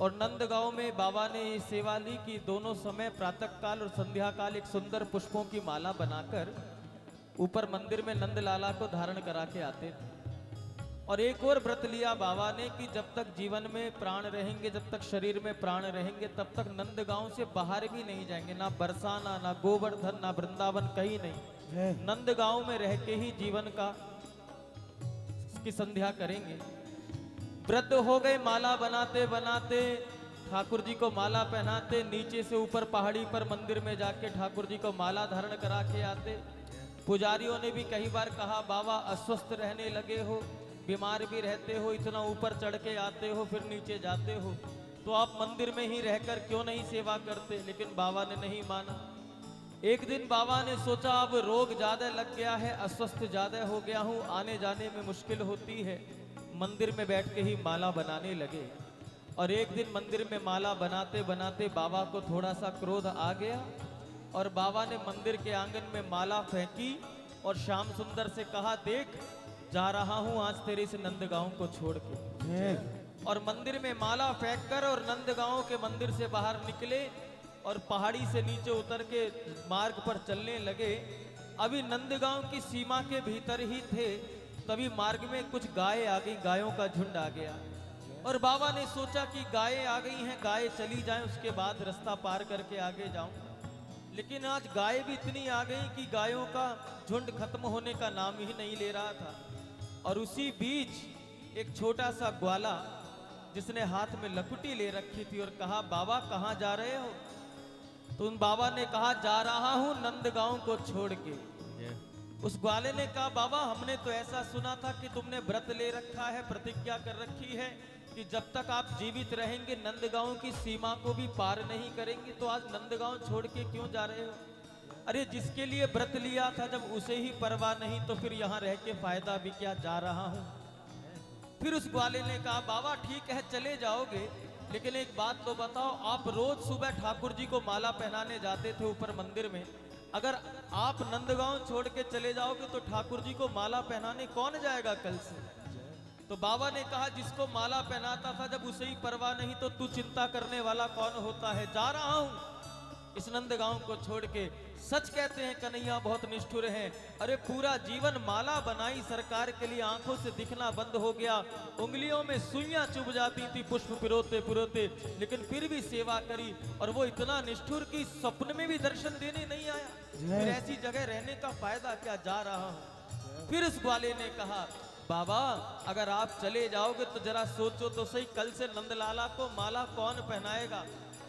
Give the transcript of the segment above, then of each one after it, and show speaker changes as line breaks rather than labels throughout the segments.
और नंदगांव में बाबा ने ये सेवा ली कि दोनों समय प्रातः काल और संध्या काल एक सुंदर पुष्पों की माला बनाकर ऊपर मंदिर में नंदलाला को धारण करा के आते थे। और एक और व्रत लिया बाबा ने कि जब तक जीवन में प्राण रहेंगे, जब तक शरीर में प्राण रहेंगे, तब तक नंदगांव से बाहर भी नहीं जाएंगे। ना बरसाना, ना गोवर्धन, ना वृंदावन, कहीं नहीं। नंदगांव में रह के ही जीवन की संध्या करेंगे। वृद्ध हो गए, माला बनाते बनाते ठाकुर जी को माला पहनाते, नीचे से ऊपर पहाड़ी पर मंदिर में जाके ठाकुर जी को माला धारण करा के आते। पुजारियों ने भी कई बार कहा, बाबा अस्वस्थ रहने लगे हो, बीमार भी रहते हो, इतना ऊपर चढ़ के आते हो फिर नीचे जाते हो, तो आप मंदिर में ही रहकर क्यों नहीं सेवा करते। लेकिन बाबा ने नहीं माना। एक दिन बाबा ने सोचा अब रोग ज्यादा लग गया है, अस्वस्थ ज्यादा हो गया हूँ, आने जाने में मुश्किल होती है, मंदिर में बैठ के ही माला बनाने लगे। और एक दिन मंदिर में माला बनाते बनाते बाबा को थोड़ा सा क्रोध आ गया और बाबा ने मंदिर के आंगन में माला फेंकी और श्याम सुंदर से कहा, देख जा रहा हूं आज तेरे इस नंदगांव को छोड़ के। और मंदिर में माला फेंक कर और नंदगांव के मंदिर से बाहर निकले और पहाड़ी से नीचे उतर के मार्ग पर चलने लगे। अभी नंदगांव की सीमा के भीतर ही थे, तभी मार्ग में कुछ गाय आ गई, गायों का झुंड आ गया। और बाबा ने सोचा कि गायें आ गई हैं, गायें चली जाएं, उसके बाद रास्ता पार करके आगे जाऊं। लेकिन आज गाय भी इतनी आ गई कि गायों का झुंड खत्म होने का नाम ही नहीं ले रहा था। और उसी बीच एक छोटा सा ग्वाला जिसने हाथ में लकुटी ले रखी थी और कहा, बाबा कहाँ जा रहे हो? तो उन बाबा ने कहा, जा रहा हूं नंदगांव को छोड़ के। उस ग्वाले ने कहा, बाबा हमने तो ऐसा सुना था कि तुमने व्रत ले रखा है, प्रतिज्ञा कर रखी है कि जब तक आप जीवित रहेंगे नंदगांव की सीमा को भी पार नहीं करेंगे, तो आज नंदगांव छोड़ के क्यों जा रहे हो? अरे जिसके लिए व्रत लिया था जब उसे ही परवाह नहीं, तो फिर यहाँ रह के फायदा भी क्या, जा रहा हूँ। फिर उस ग्वाले ने कहा, बाबा ठीक है चले जाओगे, लेकिन एक बात तो बताओ, आप रोज सुबह ठाकुर जी को माला पहनाने जाते थे ऊपर मंदिर में, अगर आप नंदगांव छोड़ के चले जाओगे तो ठाकुर जी को माला पहनाने कौन जाएगा कल से? तो बाबा ने कहा, जिसको माला पहनाता था जब उसे ही परवाह नहीं, तो तू चिंता करने वाला कौन होता है? जा रहा हूं इस नंदगांव को छोड़ के। सच कहते हैं कन्हैया बहुत निष्ठुर हैं। अरे पूरा जीवन माला बनाई सरकार के लिए, आंखों से दिखना बंद हो गया, उंगलियों में सुइयां चुभ जाती थी पुष्प पिरोते पिरोते, लेकिन फिर भी सेवा करी। और वो इतना निष्ठुर कि स्वप्न में भी दर्शन देने नहीं आया। फिर ऐसी जगह रहने का फायदा क्या, जा रहा हूं। फिर उस ग्वाले ने कहा, बाबा अगर आप चले जाओगे तो जरा सोचो तो सही, कल से नंदलाला को माला कौन पहनाएगा?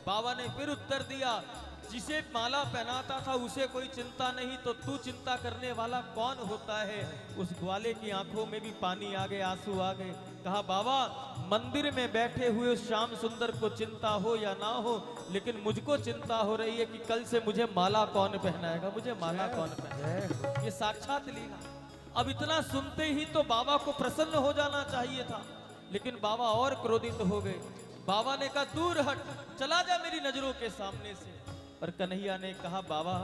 बाबा ने फिर उत्तर दिया, जिसे माला पहनाता था उसे कोई चिंता नहीं, तो तू चिंता करने वाला कौन होता है? उस ग्वाले की आंखों में भी पानी आ गए, आंसू आ गए। कहा, बाबा मंदिर में बैठे हुए उस श्याम सुंदर को चिंता हो या ना हो, लेकिन मुझको चिंता हो रही है कि कल से मुझे माला कौन पहनाएगा, मुझे माला कौन पहनाएगा। ये साक्षात लीला। अब इतना सुनते ही तो बाबा को प्रसन्न हो जाना चाहिए था, लेकिन बाबा और क्रोधित हो गए। बाबा ने कहा, दूर हट, चला जा मेरी नजरों के सामने से। पर कन्हैया ने कहा, बाबा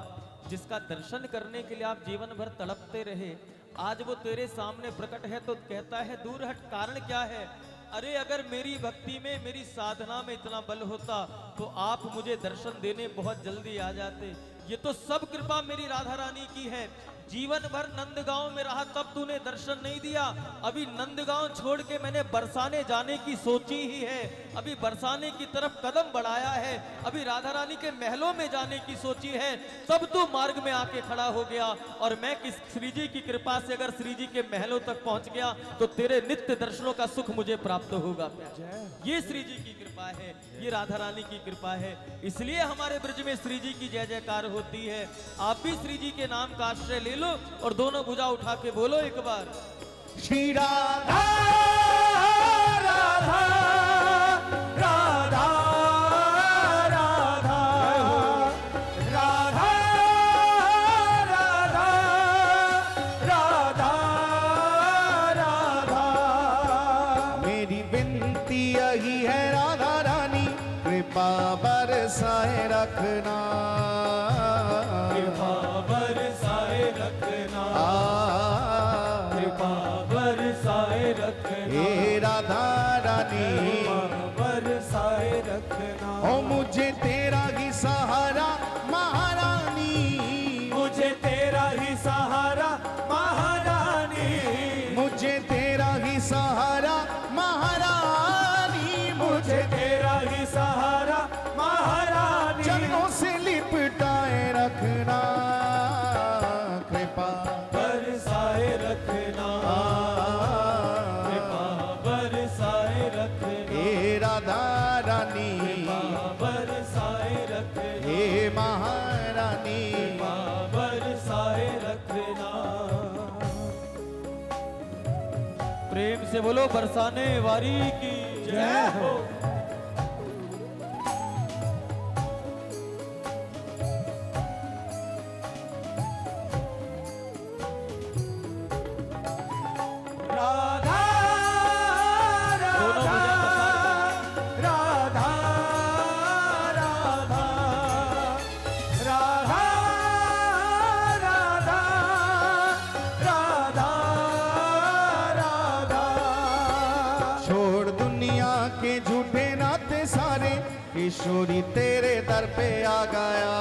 जिसका दर्शन करने के लिए आप जीवन भर तड़पते रहे, आज वो तेरे सामने प्रकट है तो कहता है दूर हट, कारण क्या है? अरे अगर मेरी भक्ति में, मेरी साधना में इतना बल होता तो आप मुझे दर्शन देने बहुत जल्दी आ जाते। ये तो सब कृपा मेरी राधा रानी की है। जीवन भर नंदगांव में रहा तब तूने दर्शन नहीं दिया, अभी नंदगांव छोड़ के मैंने बरसाने जाने की सोची ही है, अभी बरसाने की तरफ कदम बढ़ाया है, अभी राधा रानी के महलों में जाने की सोची है, तब तू मार्ग में आके खड़ा हो गया। और मैं किस श्री जी की कृपा से अगर श्री जी के महलों तक पहुंच गया तो तेरे नित्य दर्शनों का सुख मुझे प्राप्त होगा। ये श्री जी की कृपा है, ये राधा रानी की कृपा है, इसलिए हमारे ब्रज में श्री जी की जय जयकार होती है। आप भी श्री जी के नाम का आश्रय ले लो और दोनों भुजा उठा के बोलो एक बार,
श्री राधा
राधा राधा राधा राधा राधा राधा राधा।
मेरी विनती यही है राधा रानी, कृपा बरसाए रखना,
कृपा बरसाए रखना, कृपा बरसाए रखना।
महारानी
कृपा बरसाए रखना।
प्रेम से बोलो बरसाने वारी की
जय हो। राधा
दोनों
राधा राधा राधा राधा राधा राधा राधा।
छोड़ दुनिया के झूठे नाते सारे, किशोरी तेरे दर पे आ गया,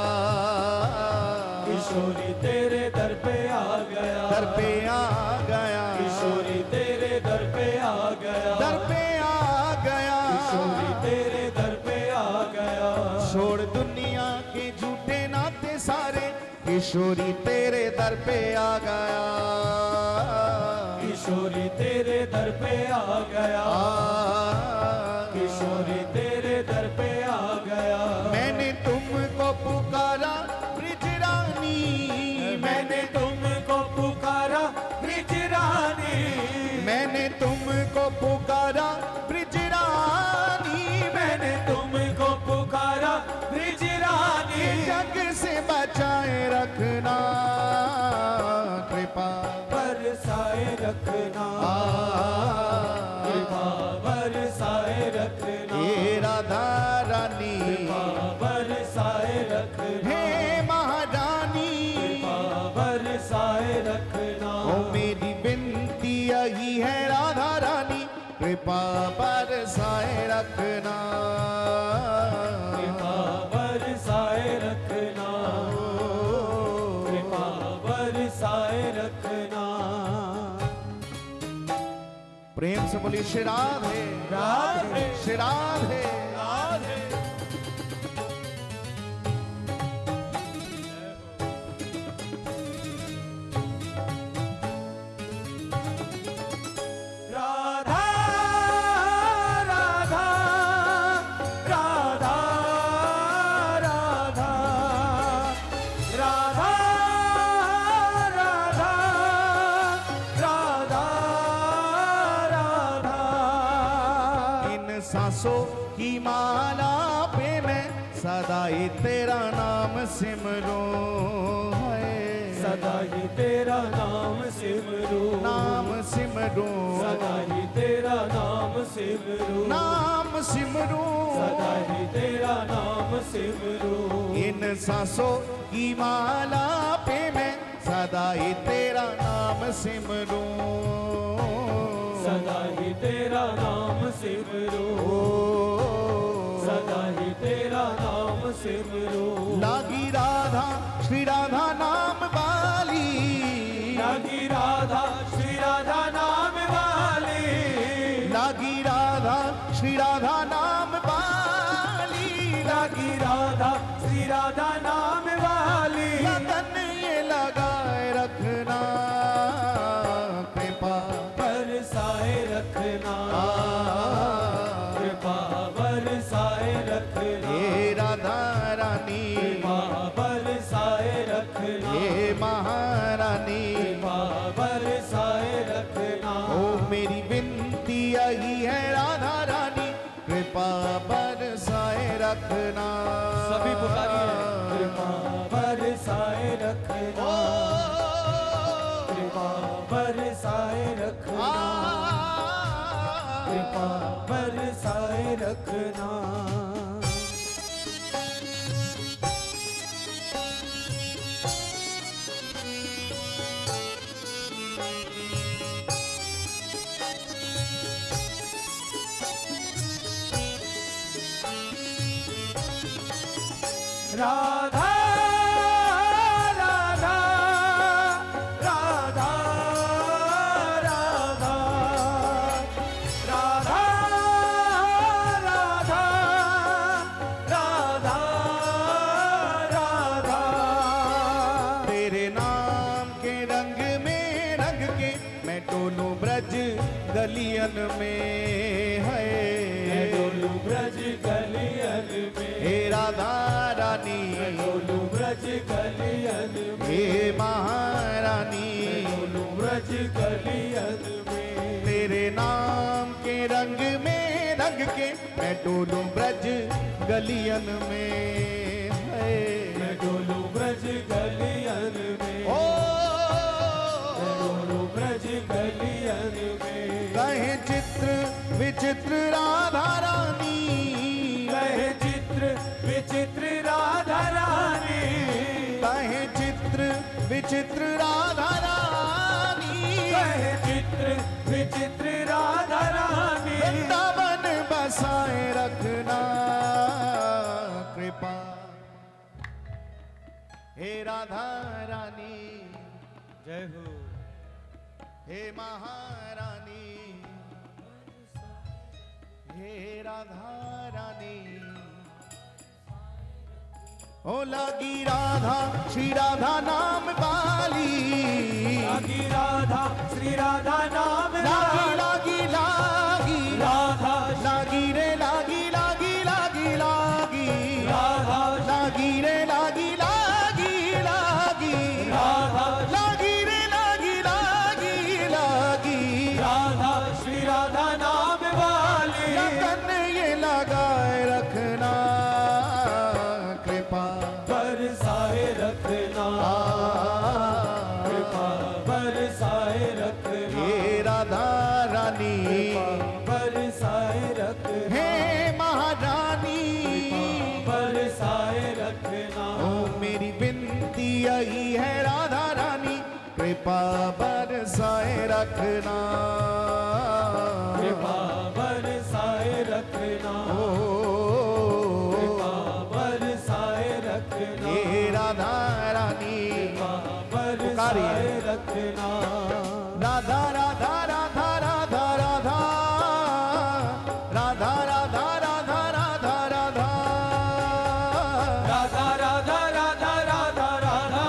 किशोरी तेरे दर पे आ गया,
दर पे आ गया,
किशोरी तेरे दर पे आ गया,
दर पे आ गया,
किशोरी तेरे दर पे आ गया।
छोड़ दुनिया के झूठे नाते सारे, किशोरी तेरे दर पे आ गया,
किशोरी तेरे दर पे आ गया, किशोरी तेरे दर पे आ गया।
मैंने तुमको पुकारा ब्रिज रानी,
मैंने तुमको पुकारा ब्रिज रानी,
मैंने तुमको पुकारा ब्रिज रानी,
मैंने तुमको पुकारा ब्रिज रानी।
जग से बचाए रखना, कृपा
बरसाए रखना, कृपा बरसाए रखना,
हे राधा रानी,
कृपा बरसाए रखना,
हे महारानी,
कृपा बरसाए रखना।
ओ मेरी विनती यही है राधा रानी, कृपा बरसाए रखना,
कृपा बरसाए रखना, कृपा बरसाए रखना।
प्रेम से बोलिए श्री राधे
राधे
श्री राधे।
राधे। राधा राधा राधा राधा राधा राधा राधा राधा।
इन सांसों की माला पे मैं सदा ही तेरा नाम सिमरूं, है
सदा ही तेरा नाम सिमरू,
नाम सिमरूं,
सदा ही तेरा नाम सिमरू,
नाम सिमरूं,
सदा ही तेरा नाम सिमरू।
इन सांसों की माला पे मैं सदा ही तेरा नाम सिमरूं,
सदा ही तेरा नाम सिमरू, सदा ही तेरा नाम सिमरू।
लागी राधा श्री राधा नाम वाली,
लागी राधा श्री राधा नाम वाली,
लागी राधा श्री राधा नाम वाली,
लागी राधा श्री राधा नाम वाली।
लगन ये लगाए रखना, कृपा
बरसाए रखना, कृपा बरसाए रखना,
हे राधा रानी,
कृपा बरसाए रखना,
हे महारानी,
कृपा बरसाए रखना।
ओ मेरी विनती यही है राधा रानी, कृपा बरसाए रखना।
सभी पुकारिए।
कृपा बरसाए रखना, कृपा बरसाए रखना, कृपा बरसाए रखना। राधा राधा राधा राधा राधा राधा राधा राधा।
तेरे नाम के रंग में रंग के मैं डोलूं ब्रज गलियन में, है
डोलू ब्रज गलियन में,
हे राधा रानी,
मैं डोलूं ब्रज गलियन में,
हे महारानी
डोलूं ब्रज गलियन में,
तेरे नाम के रंग में रंग के मैं डोलूं ब्रज गलियन में,
मैं डोलूं ब्रज गलियन में,
ओ
मैं डोलूं ब्रज गलियन में।
कहे चित्र विचित्र राधा रानी,
कहे चित्र विचित्र राधा रानी,
कहे चित्र विचित्र राधा रानी,
कहे चित्र विचित्र राधा रानी,
वृंदावन बसाए रखना कृपा, हे राधा रानी,
जय हो।
हे महारानी, हे राधा रानी, ओ लागी राधा श्री राधा नाम वाली,
लागी राधा श्री राधा नाम
लागी
वाली,
लागी लागी
राधा
लागी रे लागी लागी लागी लागी
राधा
लागी रे लागी लागी लागी
राधा
लागी रे लागी लागी लागी
राधा श्री राधा नाम वाली,
लगन ये लगाए रखना कृपा,
बरसाए रखना, कृपा बरसाए रखना,
हे राधा रानी,
बरसाए रखना,
हे महारानी,
बरसाए रखना,
ओ मेरी विनती यही है राधा रानी, कृपा बरसाए रखना,
कृपा बरसाए रखना,
ओ
कृपा बरसाए रखना,
हे राधा रानी,
बरसाए रखना,
राधा राधा राधा राधा राधा राधा राधा राधा राधा राधा
राधा राधा राधा राधा राधा,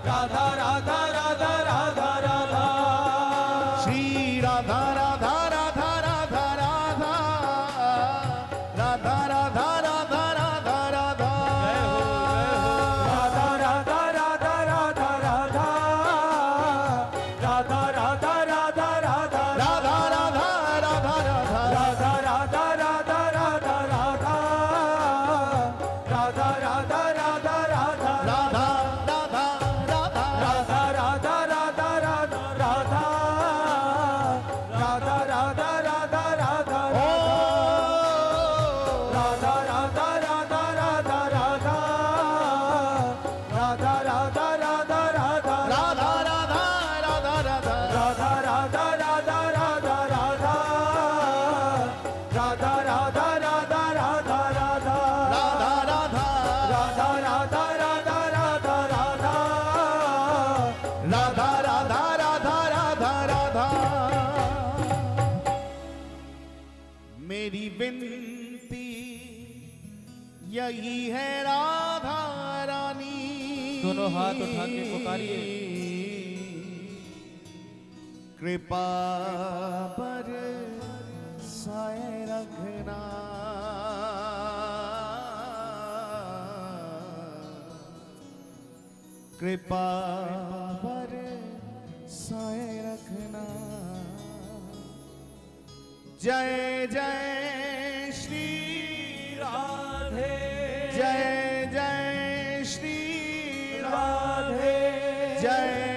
राधा राधा राधा राधा राधा,
श्री राधा राधा राधा राधा राधा राधा राधा राधा राधा राधा
राधा राधा राधा राधा राधा, राधा राधा राधा राधा,
राधा राधा राधा राधा
राधा राधा राधा राधा राधा, राधा राधा राधा राधा,
राधा राधा राधा
राधा राधा राधा राधा, राधा राधा राधा राधा
ओ
राधा, राधा राधा राधा राधा, राधा राधा राधा राधा,
राधा राधा राधा राधा
राधा राधा राधा राधा राधा, राधा राधा राधा राधा राधा,
राधा राधा
राधा राधा राधा राधा,
राधा राधा राधा राधा राधा। मेरी विनती यही है राधा रानी,
दोनों हाथ उठा के पुकारिए।
कृपा पर साए रखना, कृपा पर साए रखना। जय जय श्री
राधे,
जय जय श्री
राधे,
जय